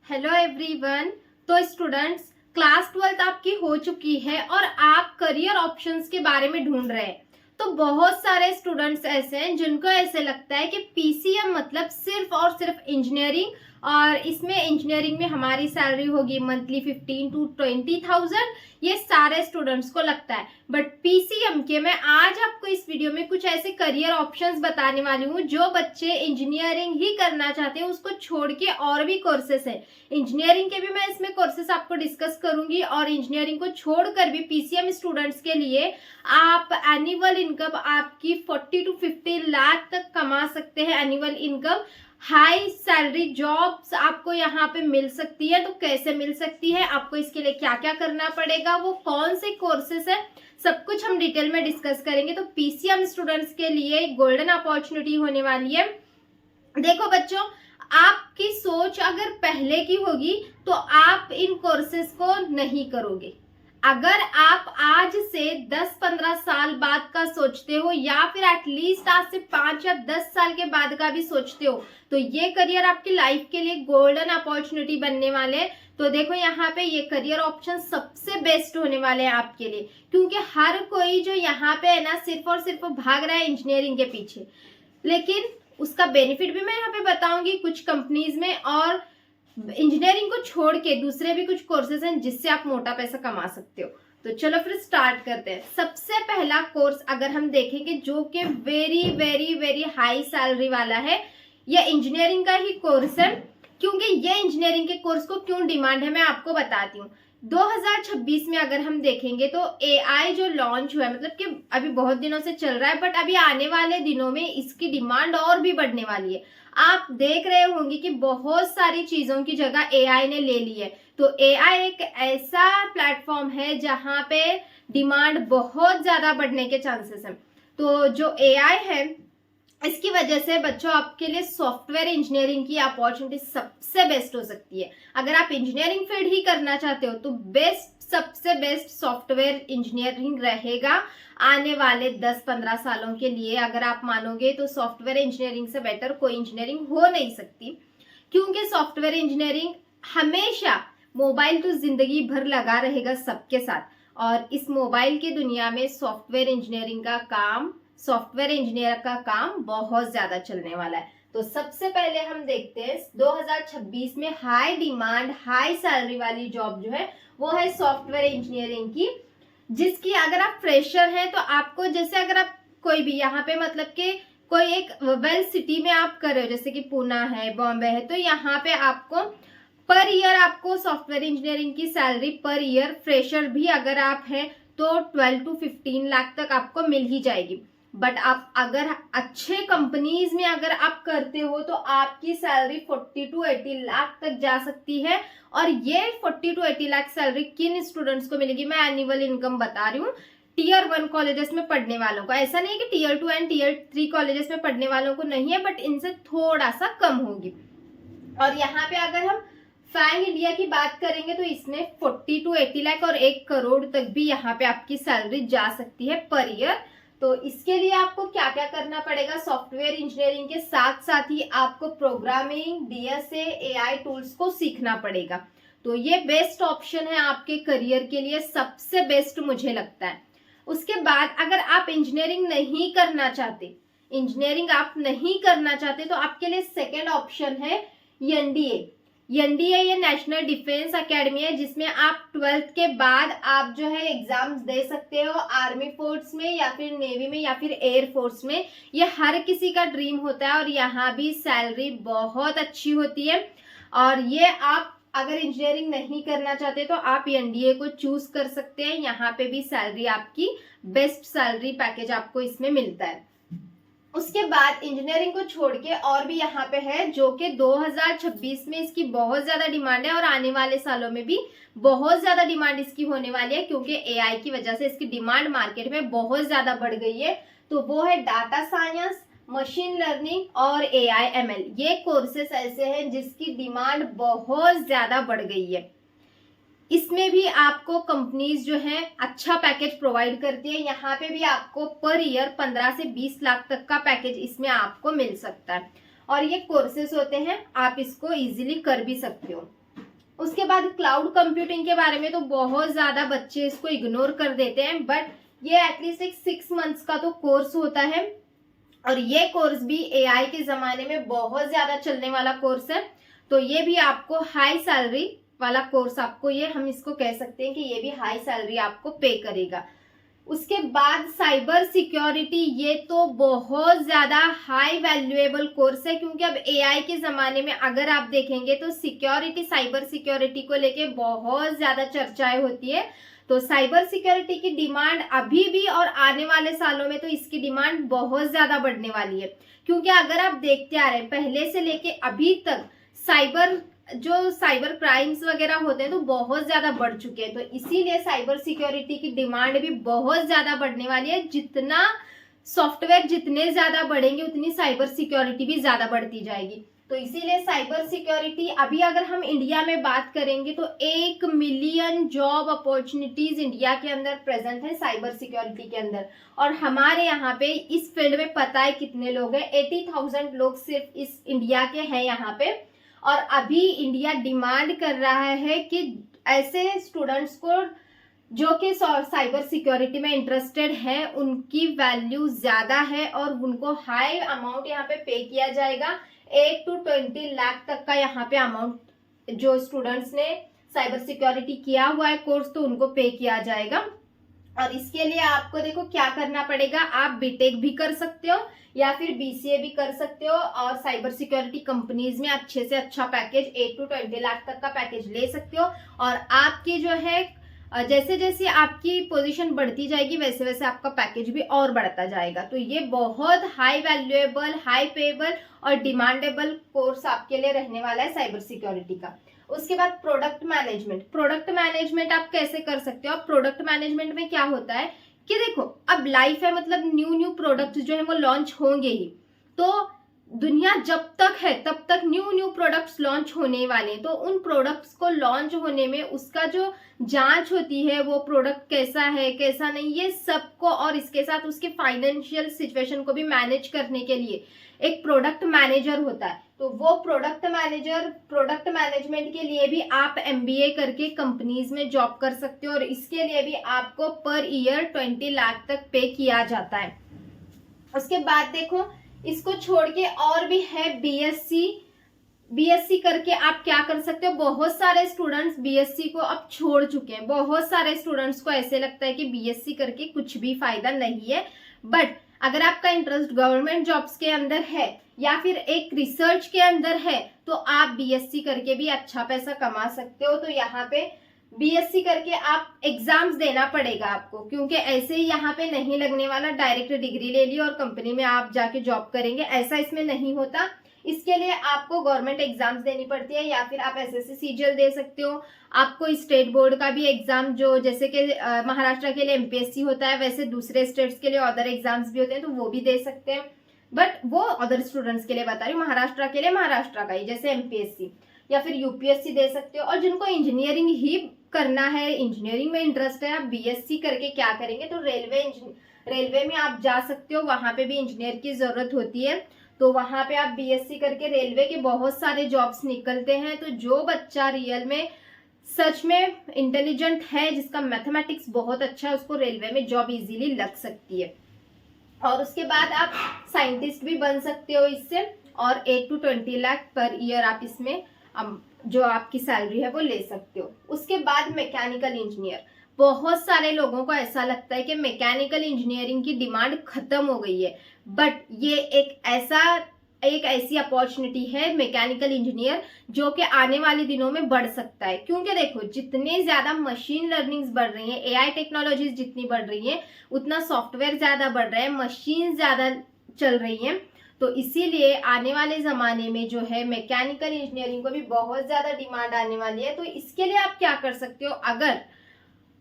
Hello everyone. तो students, class 12 आपकी हो चुकी है और आप करियर ऑप्शंस के बारे में ढूंढ रहे हैं। तो बहुत सारे स्टूडेंट्स ऐसे हैं जिनको ऐसे लगता है कि पीसीएम मतलब सिर्फ और सिर्फ इंजीनियरिंग, और इसमें इंजीनियरिंग में हमारी सैलरी होगी मंथली 15 to 20,000। ये सारे स्टूडेंट्स को लगता है, बट पीसीएम के मैं आज आपको इस वीडियो में कुछ ऐसे करियर ऑप्शंस बताने वाली हूँ जो बच्चे इंजीनियरिंग ही करना चाहते हैं, उसको छोड़ के और भी कोर्सेस है। इंजीनियरिंग के भी मैं इसमें कोर्सेस आपको डिस्कस करूंगी, और इंजीनियरिंग को छोड़कर भी पीसीएम स्टूडेंट्स के लिए आप एनुअल इनकम आपकी 40 to 50 लाख तक कमा सकते हैं। Annual income, high salary jobs आपको यहाँ पे मिल सकती है। तो कैसे मिल सकती है, आपको इसके लिए क्या क्या करना पड़ेगा, वो कौन से कोर्सेस है, सब कुछ हम डिटेल में डिस्कस करेंगे। तो पीसीएम स्टूडेंट्स के लिए गोल्डन अपॉर्चुनिटी होने वाली है। देखो बच्चों, आपकी सोच अगर पहले की होगी तो आप इन कोर्सेज को नहीं करोगे। अगर आप आज से 10-15 साल बाद का सोचते हो, या फिर एटलीस्ट आज से 5 या 10 साल के बाद का भी सोचते हो, तो ये करियर आपकी लाइफ के लिए गोल्डन अपॉर्चुनिटी बनने वाले। तो देखो यहाँ पे ये करियर ऑप्शन सबसे बेस्ट होने वाले हैं आपके लिए, क्योंकि हर कोई जो यहाँ पे है ना, सिर्फ और सिर्फ भाग रहा है इंजीनियरिंग के पीछे। लेकिन उसका बेनिफिट भी मैं यहाँ पे बताऊंगी कुछ कंपनीज में, और इंजीनियरिंग को छोड़ के दूसरे भी कुछ कोर्सेज हैं जिससे आप मोटा पैसा कमा सकते हो। तो चलो फिर स्टार्ट करते हैं। सबसे पहला कोर्स अगर हम देखेंगे जो कि very very very high salary वाला है, यह इंजीनियरिंग का ही कोर्स है। क्योंकि ये इंजीनियरिंग के कोर्स को क्यों डिमांड है मैं आपको बताती हूँ। 2026 में अगर हम देखेंगे तो एआई जो लॉन्च हुआ है, मतलब कि अभी बहुत दिनों से चल रहा है, बट अभी आने वाले दिनों में इसकी डिमांड और भी बढ़ने वाली है। आप देख रहे होंगे कि बहुत सारी चीजों की जगह एआई ने ले ली है। तो एआई एक ऐसा प्लेटफॉर्म है जहां पे डिमांड बहुत ज्यादा बढ़ने के चांसेस हैं। तो जो एआई है, इसकी वजह से बच्चों आपके लिए सॉफ्टवेयर इंजीनियरिंग की अपॉर्चुनिटी सबसे बेस्ट हो सकती है। अगर आप इंजीनियरिंग फील्ड ही करना चाहते हो तो सबसे बेस्ट सॉफ्टवेयर इंजीनियरिंग रहेगा आने वाले 10-15 सालों के लिए। अगर आप मानोगे तो सॉफ्टवेयर इंजीनियरिंग से बेटर कोई इंजीनियरिंग हो नहीं सकती, क्योंकि सॉफ्टवेयर इंजीनियरिंग हमेशा मोबाइल तो जिंदगी भर लगा रहेगा सबके साथ, और इस मोबाइल की दुनिया में सॉफ्टवेयर इंजीनियर का काम बहुत ज्यादा चलने वाला है। तो सबसे पहले हम देखते हैं 2026 में हाई डिमांड हाई सैलरी वाली जॉब जो है वो है सॉफ्टवेयर इंजीनियरिंग की, जिसकी अगर आप फ्रेशर हैं तो आपको, जैसे अगर आप कोई भी यहाँ पे मतलब कि कोई एक वेल सिटी में आप कर रहे हो, जैसे कि पूना है, बॉम्बे है, तो यहाँ पे आपको पर ईयर आपको सॉफ्टवेयर इंजीनियरिंग की सैलरी पर ईयर, फ्रेशर भी अगर आप हैं तो 12 to 15 लाख तक आपको मिल ही जाएगी। बट आप अगर अच्छे कंपनीज में अगर आप करते हो तो आपकी सैलरी 40 to 80 लाख तक जा सकती है। और ये 40 to 80 लाख सैलरी किन स्टूडेंट्स को मिलेगी, मैं एनुअल इनकम बता रही हूँ। टियर 1 कॉलेजेस में पढ़ने वालों को, ऐसा नहीं है कि टियर 2 एंड टियर 3 कॉलेजेस में पढ़ने वालों को नहीं है, बट इनसे थोड़ा सा कम होगी। और यहाँ पे अगर हम फैंग इंडिया की बात करेंगे तो इसमें 40 to 80 लाख और 1 करोड़ तक भी यहाँ पे आपकी सैलरी जा सकती है पर ईयर। तो इसके लिए आपको क्या क्या करना पड़ेगा, सॉफ्टवेयर इंजीनियरिंग के साथ साथ ही आपको प्रोग्रामिंग, डीएसए, एआई टूल्स को सीखना पड़ेगा। तो ये बेस्ट ऑप्शन है आपके करियर के लिए, सबसे बेस्ट मुझे लगता है। उसके बाद अगर आप इंजीनियरिंग नहीं करना चाहते तो आपके लिए सेकेंड ऑप्शन है एनडीए। एनडीए ये नेशनल डिफेंस एकेडमी है, जिसमें आप 12th के बाद आप जो है एग्जाम्स दे सकते हो आर्मी फोर्स में, या फिर नेवी में, या फिर एयर फोर्स में। ये हर किसी का ड्रीम होता है, और यहाँ भी सैलरी बहुत अच्छी होती है। और ये आप अगर इंजीनियरिंग नहीं करना चाहते तो आप एनडीए को चूज कर सकते हैं। यहाँ पे भी सैलरी आपकी बेस्ट सैलरी पैकेज आपको इसमें मिलता है। उसके बाद इंजीनियरिंग को छोड़ के और भी यहाँ पे है जो कि 2026 में इसकी बहुत ज्यादा डिमांड है, और आने वाले सालों में भी बहुत ज्यादा डिमांड इसकी होने वाली है, क्योंकि एआई की वजह से इसकी डिमांड मार्केट में बहुत ज्यादा बढ़ गई है। तो वो है डाटा साइंस, मशीन लर्निंग और एआई एमएल। ये कोर्सेस ऐसे हैं जिसकी डिमांड बहुत ज्यादा बढ़ गई है। इसमें भी आपको कंपनीज जो है अच्छा पैकेज प्रोवाइड करती है। यहाँ पे भी आपको पर ईयर 15 से 20 लाख तक का पैकेज इसमें आपको मिल सकता है, और ये कोर्सेस होते हैं, आप इसको इजीली कर भी सकते हो। उसके बाद क्लाउड कंप्यूटिंग के बारे में तो बहुत ज्यादा बच्चे इसको इग्नोर कर देते हैं, बट ये एटलीस्ट एक 6 मंथ्स का तो कोर्स होता है और ये कोर्स भी एआई के जमाने में बहुत ज्यादा चलने वाला कोर्स है। तो ये भी आपको हाई सैलरी वाला कोर्स, आपको ये हम इसको कह सकते हैं कि ये भी हाई सैलरी आपको पे करेगा। उसके बाद साइबर सिक्योरिटी, ये तो बहुत ज्यादा हाई वैल्यूएबल कोर्स है, क्योंकि अब एआई के जमाने में अगर आप देखेंगे तो सिक्योरिटी, साइबर सिक्योरिटी को लेके बहुत ज्यादा चर्चाएं होती है। तो साइबर सिक्योरिटी की डिमांड अभी भी और आने वाले सालों में तो इसकी डिमांड बहुत ज्यादा बढ़ने वाली है, क्योंकि अगर आप देखते आ रहे हैं पहले से लेके अभी तक साइबर क्राइम्स वगैरह होते हैं तो बहुत ज्यादा बढ़ चुके हैं। तो इसीलिए साइबर सिक्योरिटी की डिमांड भी बहुत ज्यादा बढ़ने वाली है। जितना सॉफ्टवेयर जितने ज्यादा बढ़ेंगे उतनी साइबर सिक्योरिटी भी ज्यादा बढ़ती जाएगी। तो इसीलिए साइबर सिक्योरिटी, अभी अगर हम इंडिया में बात करेंगे तो 1 मिलियन जॉब अपॉर्चुनिटीज इंडिया के अंदर प्रेजेंट है साइबर सिक्योरिटी के अंदर। और हमारे यहाँ पे इस फील्ड में पता है कितने लोग हैं, 80,000 लोग सिर्फ इस इंडिया के हैं यहाँ पे। और अभी इंडिया डिमांड कर रहा है कि ऐसे स्टूडेंट्स को जो कि साइबर सिक्योरिटी में इंटरेस्टेड है, उनकी वैल्यू ज्यादा है और उनको हाई अमाउंट यहाँ पे किया जाएगा। 8 to 20 लाख तक का यहाँ पे अमाउंट जो स्टूडेंट्स ने साइबर सिक्योरिटी किया हुआ है कोर्स, तो उनको पे किया जाएगा। और इसके लिए आपको देखो क्या करना पड़ेगा, आप बीटेक भी कर सकते हो या फिर बीसीए भी कर सकते हो और साइबर सिक्योरिटी कंपनीज में अच्छे से अच्छा पैकेज 8 to 20 लाख तक का पैकेज ले सकते हो। और आपकी जो है जैसे जैसे आपकी पोजीशन बढ़ती जाएगी वैसे वैसे आपका पैकेज भी और बढ़ता जाएगा। तो ये बहुत हाई वैल्यूएबल, हाई पेएबल और डिमांडेबल कोर्स आपके लिए रहने वाला है साइबर सिक्योरिटी का। उसके बाद प्रोडक्ट मैनेजमेंट। प्रोडक्ट मैनेजमेंट आप कैसे कर सकते हो? प्रोडक्ट मैनेजमेंट में क्या होता है कि देखो अब लाइफ है, मतलब न्यू प्रोडक्ट्स जो है वो लॉन्च होंगे ही। तो दुनिया जब तक है तब तक न्यू प्रोडक्ट्स लॉन्च होने वाले हैं। तो उन प्रोडक्ट्स को लॉन्च होने में उसका जो जांच होती है, वो प्रोडक्ट कैसा है कैसा नहीं, ये सबको, और इसके साथ उसके फाइनेंशियल सिचुएशन को भी मैनेज करने के लिए एक प्रोडक्ट मैनेजर होता है। तो वो प्रोडक्ट मैनेजमेंट के लिए भी आप एमबीए करके कंपनीज में जॉब कर सकते हो और इसके लिए भी आपको पर ईयर 20 लाख तक पे किया जाता है। उसके बाद देखो इसको छोड़ के और भी है बीएससी करके आप क्या कर सकते हो। बहुत सारे स्टूडेंट्स बीएससी को अब छोड़ चुके हैं। बहुत सारे स्टूडेंट्स को ऐसे लगता है कि बीएससी करके कुछ भी फायदा नहीं है, बट अगर आपका इंटरेस्ट गवर्नमेंट जॉब्स के अंदर है या फिर एक रिसर्च के अंदर है तो आप बीएससी करके भी अच्छा पैसा कमा सकते हो। तो यहाँ पे बीएससी करके आप एग्जाम्स देना पड़ेगा आपको, क्योंकि ऐसे ही यहाँ पे नहीं लगने वाला डायरेक्ट डिग्री ले ली और कंपनी में आप जाके जॉब करेंगे, ऐसा इसमें नहीं होता। इसके लिए आपको गवर्नमेंट एग्जाम्स देनी पड़ती है या फिर आप एसएससी सीजीएल दे सकते हो। आपको स्टेट बोर्ड का भी एग्जाम, जो जैसे कि महाराष्ट्र के लिए एमपीएससी होता है, वैसे दूसरे स्टेट्स के लिए अदर एग्जाम्स भी होते हैं, तो वो भी दे सकते हैं। बट वो अदर स्टूडेंट्स के लिए बता रही हूँ, महाराष्ट्र के लिए महाराष्ट्र का ही, जैसे एमपीएससी या फिर यूपीएससी दे सकते हो। और जिनको इंजीनियरिंग ही करना है, इंजीनियरिंग में इंटरेस्ट है, आप बीएससी करके क्या करेंगे, तो रेलवे में आप जा सकते हो, वहां पे भी इंजीनियर की जरूरत होती है। तो वहां पे आप बीएससी करके रेलवे के बहुत सारे जॉब्स निकलते हैं। तो जो बच्चा रियल में सच में इंटेलिजेंट है, जिसका मैथमेटिक्स बहुत अच्छा है, उसको रेलवे में जॉब इजीली लग सकती है। और उसके बाद आप साइंटिस्ट भी बन सकते हो इससे, और 8 to 20 लाख पर ईयर आप इसमें जो आपकी सैलरी है वो ले सकते हो। उसके बाद मैकेनिकल इंजीनियर। बहुत सारे लोगों को ऐसा लगता है कि मैकेनिकल इंजीनियरिंग की डिमांड खत्म हो गई है, बट ये एक ऐसी अपॉर्चुनिटी है मैकेनिकल इंजीनियर जो कि आने वाले दिनों में बढ़ सकता है। क्योंकि देखो जितने ज्यादा मशीन लर्निंग्स बढ़ रही है, एआई टेक्नोलॉजीज जितनी बढ़ रही है, उतना सॉफ्टवेयर ज्यादा बढ़ रहा है, मशीन ज्यादा चल रही है। तो इसीलिए आने वाले जमाने में जो है मैकेनिकल इंजीनियरिंग को भी बहुत ज्यादा डिमांड आने वाली है। तो इसके लिए आप क्या कर सकते हो, अगर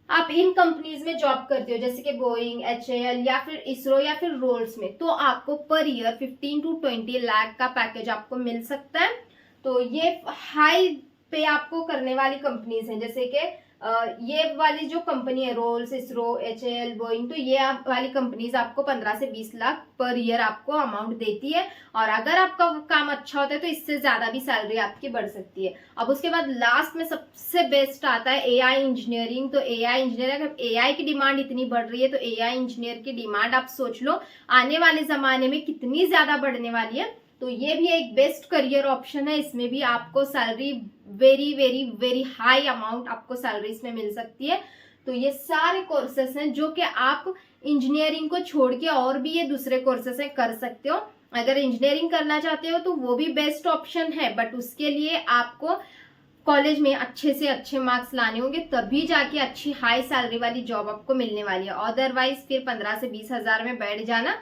आप इन कंपनीज में जॉब करते हो जैसे कि बोइंग, एचएएल या फिर इसरो या फिर रोल्स में, तो आपको पर ईयर 15 to 20 लाख का पैकेज आपको मिल सकता है। तो ये हाई पे आपको करने वाली कंपनीज हैं, जैसे कि ये वाली जो कंपनी है रोल्स, इसरो, HAL, बोइंग, तो ये वाली कंपनीज आपको 15 से 20 लाख पर ईयर आपको अमाउंट देती है। और अगर आपका काम अच्छा होता है तो इससे ज्यादा भी सैलरी आपकी बढ़ सकती है। अब उसके बाद लास्ट में सबसे बेस्ट आता है AI इंजीनियरिंग। तो AI इंजीनियरिंग, अगर AI की डिमांड इतनी बढ़ रही है तो AI इंजीनियर की डिमांड आप सोच लो आने वाले जमाने में कितनी ज्यादा बढ़ने वाली है। तो ये भी एक बेस्ट करियर ऑप्शन है। इसमें भी आपको salary very very very high amount आपको सैलरी इसमें मिल सकती है। तो ये सारे कोर्सेस हैं जो कि आप इंजीनियरिंग को छोड़ के और भी ये दूसरे कोर्सेस हैं कर सकते हो। अगर इंजीनियरिंग करना चाहते हो तो वो भी बेस्ट ऑप्शन है, बट उसके लिए आपको कॉलेज में अच्छे से अच्छे मार्क्स लाने होंगे, तभी जाके अच्छी हाई सैलरी वाली जॉब आपको मिलने वाली है। अदरवाइज फिर 15 से 20 हजार में बैठ जाना,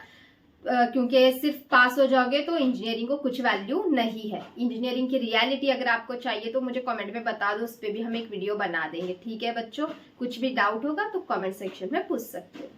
क्योंकि सिर्फ पास हो जाओगे तो इंजीनियरिंग को कुछ वैल्यू नहीं है। इंजीनियरिंग की रियलिटी अगर आपको चाहिए तो मुझे कमेंट में बता दो, उस पर भी हम एक वीडियो बना देंगे। ठीक है बच्चों, कुछ भी डाउट होगा तो कमेंट सेक्शन में पूछ सकते हो।